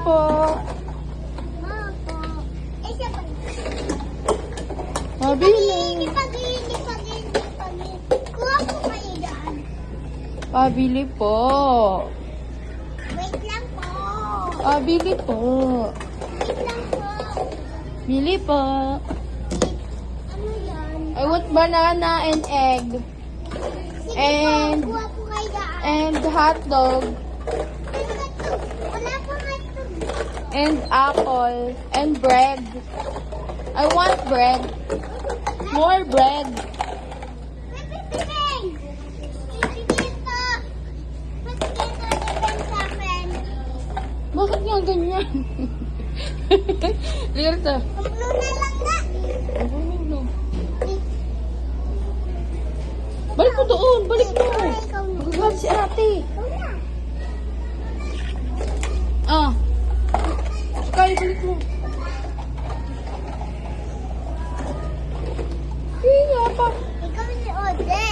po. Pabili. Kuha po kayo dyan. Pabili po. Wait lang po. Pabili po. Wait lang po. Bili po. Ano yan? I want banana and egg. Sige And- po, kuha po kayo dyan. And hot dog. Wala po kayo. And apple. And bread. I want bread. More bread. Bibig! Bibig po. Ba't dito depend sa akin? Bakit nga ganyan? Lirta. Kumlo na lang na. Balik mo doon. Balik mo. Ikaw na. Magagalit si ate. Ikaw na. Ah. Sky, balik mo. Sige nga pa. Ikaw ni Ode.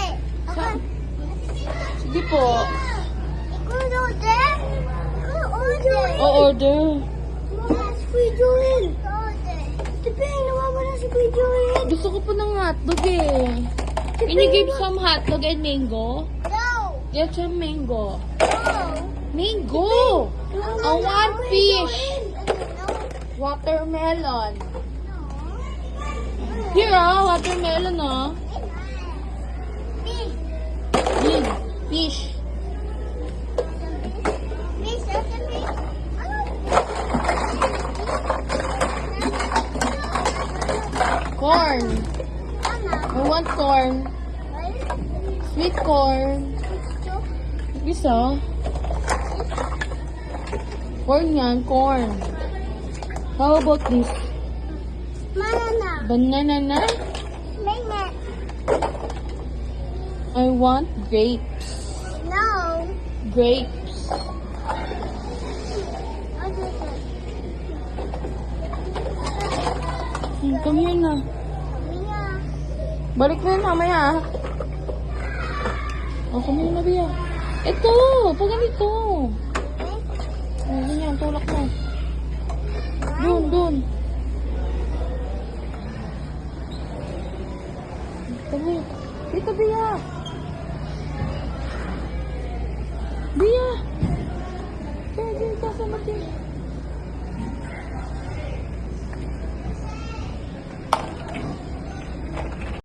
Ako. Sige po. Ikaw ni Ode. Ikaw Ode. O-order. Si Kuya Joel. Ode. Tipeng, nawawala si Kuya Joel. Gusto ko po ng hotdog eh. Can you give some hotdog and mango? No. Get some mango. No. Mango! I want fish. No. Watermelon. Here watermelon Fish. Big fish. Fish, that's a fish. Corn. Mama. I want corn. Sweet corn. Isa. Corn yan, corn. How about this? Banana. Banana na? Banana. I want grapes. No. Grapes. Come here na. Yeah. Balik na yun mamaya. Oh, come here na, Bia. Ito, pag ganito. Oh, ganyan, tulak mo. Dun. Dito, dito, Bia. Bia. Kaya dito, sa mati.